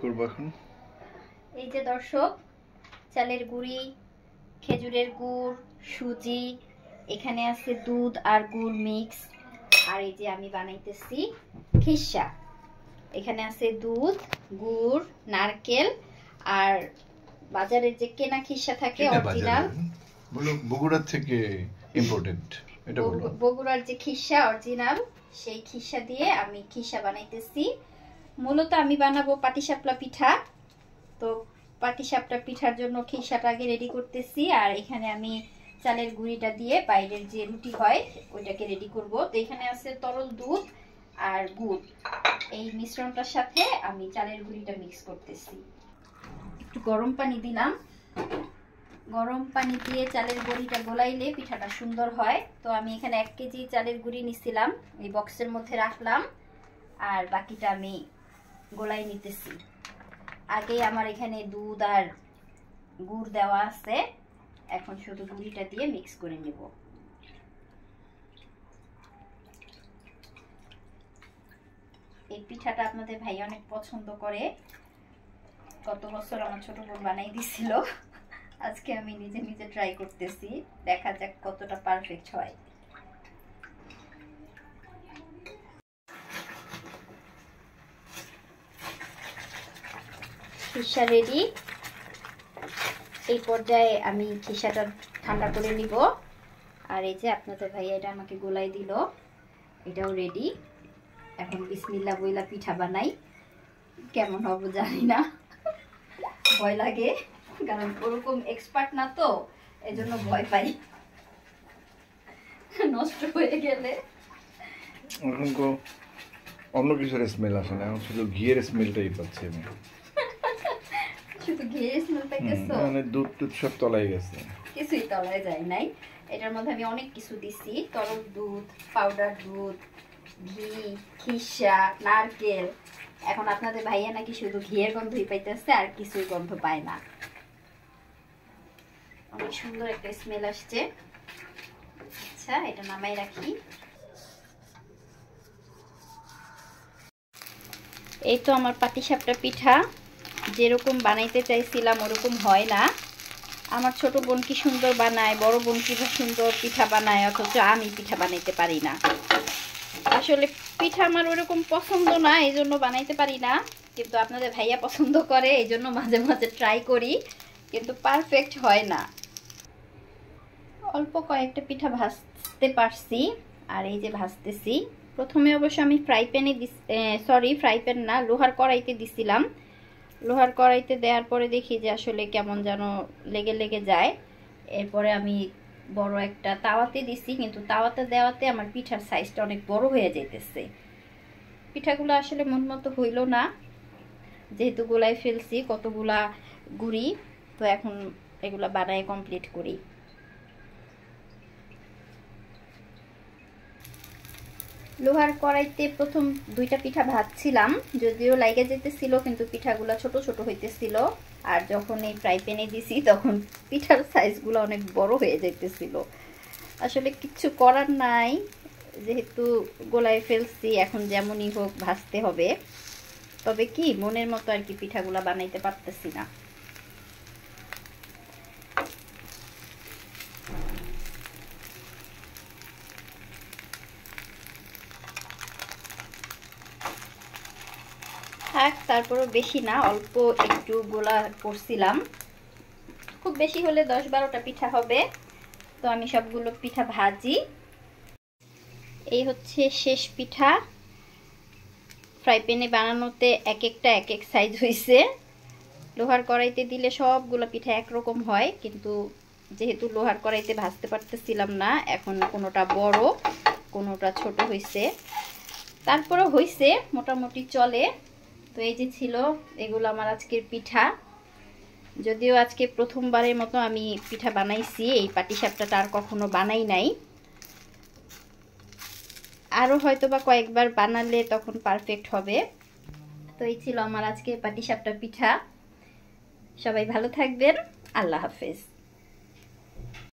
করব এখন? এই যে দর্শক, চালের গুঁড়ি, খেজুরের গুড়, সুজি, এখানে আছে দুধ আর গুড় মিক্স, আর এই যে আমি বানাইতেছি খিসা। এখানে আছে দুধ, গুড়, নারকেল আর বাজারের যে কেনা খিসা থাকে অরিজিনাল, বগুড়া থেকে ইম্পোর্টেড, এটা বলো। বগুড়ার যে খিসা অরিজিনাল, সেই খিসা দিয়ে আমি খিসা বানাইতেছি। মূলত আমি বানাবো পাটিসাপলা পিঠা। তো পাটিসাপলা পিঠার জন্য খিসাটা আগে রেডি করতেছি, আর এখানে আমি চালের গুঁড়িটা দিয়ে বাইরের যে রুটি হয় ওইটাকে রেডি করব। তো এখানে আছে তরল দুধ আর গুড়, এই মিশ্রণটার সাথে আমি চালের গুঁড়িটা মিক্স করতেছি। একটু গরম পানি দিলাম, গরম পানি দিয়ে চালের গুঁড়িটা গোলাইলে পিঠাটা সুন্দর হয়। তো আমি এখানে 1 কেজি চালের গুঁড়ি নিছিলাম, এই বক্সের মধ্যে রাখলাম, আর বাকিটা আমি গোলাই নিতেছি। আগে আমার এখানে দুধ আর গুড় দেওয়া আছে, এখন শুধু গুঁড়িটা দিয়ে মিক্স করে নেব। এই পিঠাটা আপনাদের ভাই অনেক পছন্দ করে, গত বছর আমার ছোট বোন বানাই দিছিল, আজকে আমি নিজে নিজে ট্রাই করতেছি, দেখা যাক কতটা পারফেক্ট হয়। খিসা রেডি। এই পর্যায়ে আমি খিসাটা ঠান্ডা করে নিব। আর এই যে আপনাদের ভাইয়া এটা আমাকে গোলাই দিল, এটাও রেডি। এখন বিসমিল্লাহ বইলা পিঠা বানাই, কেমন হবে জানি না, ভয় লাগে, কারণ ওরকম এক্সপার্ট না, তো এজন্য ভয় পাই নষ্ট হয়ে গেলে। এখন তো অন্য কিছুর স্মেল আসে না, এখন শুধু ঘিয়ের স্মেলটাই পাচ্ছি আমি। শুধু ঘিয়ের স্মেল পাইতেছো? মানে দুধ টুধ সব তলায় গেছে। কিছুই তলায় যায় নাই, এটার মধ্যে আমি অনেক কিছু দিছি, তরল দুধ, পাউডার দুধ, ঘি, খিসা, নারকেল। এখন আপনাদের ভাইয়া নাকি শুধু ঘিয়ের গন্ধই পাইতেছে, আর কিছুই গন্ধ পায় না। অনেক সুন্দর একটা স্মেল আসছে। আচ্ছা, এটা নামাই রাখি। এই তো আমার পাটিসাপটা পিঠা যেরকম বানাইতে চাইছিলাম ওরকম হয় না। আমার ছোট বোন কি সুন্দর বানায়, বড় বোন কি সুন্দর পিঠা বানায়, অথচ আমি পিঠা বানাইতে পারি না। আসলে পিঠা আমার ওরকম পছন্দ না, এই জন্য বানাইতে পারি না, কিন্তু আপনাদের ভাইয়া পছন্দ করে, এই জন্য মাঝে মাঝে ট্রাই করি, কিন্তু পারফেক্ট হয় না। অল্প কয়েকটা পিঠা ভাজতে পারছি, আর এই যে ভাজতেছি। প্রথমে অবশ্য আমি ফ্রাই প্যান না, লোহার কড়াইতে দিছিলাম। লোহার কড়াইতে দেওয়ার পরে দেখি যে আসলে কেমন যেন লেগে লেগে যায়। এরপরে আমি বড় একটা তাওয়াতে দিছি, কিন্তু তাওয়াতে দেওয়াতে আমার পিঠার সাইজটা অনেক বড় হয়ে যাইতেছে। পিঠাগুলো আসলে মন মতো হইল না, যেহেতু গোলাই ফেলছি কতগুলা গুঁড়ি। তো এখন এগুলা বানায় কমপ্লিট করি। লোহার কড়াইতে প্রথম 2টা পিঠা ভাজছিলাম, যদিও লাইগে যেতেছিল, কিন্তু পিঠাগুলো ছোট ছোট হইতেছিল। আর যখন এই ফ্রাই প্যানে দিছি তখন পিঠার সাইজগুলো অনেক বড় হয়ে যাইতেছিল। আসলে কিছু করার নাই, যেহেতু গোলায় ফেলছি, এখন যেমনই হোক ভাজতে হবে। তবে কি মনের মতো আর কি পিঠাগুলা বানাইতে পারতেছি না। তারপরও বেশি না, অল্প একটু গোলা করছিলাম, খুব বেশি হলে 10-12টা পিঠা হবে। তো আমি সবগুলো পিঠা ভাজি। এই হচ্ছে শেষ পিঠা। ফ্রাই প্যানে বানানোতে এক একটা এক এক সাইজ হয়েছে, লোহার কড়াইতে দিলে সবগুলো পিঠা একরকম হয়, কিন্তু যেহেতু লোহার কড়াইতে ভাজতে পারতেছিলাম না, এখন কোনোটা বড় কোনোটা ছোট হয়েছে, তারপরও হয়েছে মোটামুটি চলে। তো এই যে ছিল এগুলো আমার আজকের পিঠা। যদিও আজকে প্রথমবারের মতো আমি পিঠা বানাইছি, এই পাটিসাপটাটা আর কখনো বানাই নাই। আরও হয়তো বা কয়েকবার বানালে তখন পারফেক্ট হবে। তো এই ছিল আমার আজকে পাটিসাপটা পিঠা। সবাই ভালো থাকবেন, আল্লাহ হাফেজ।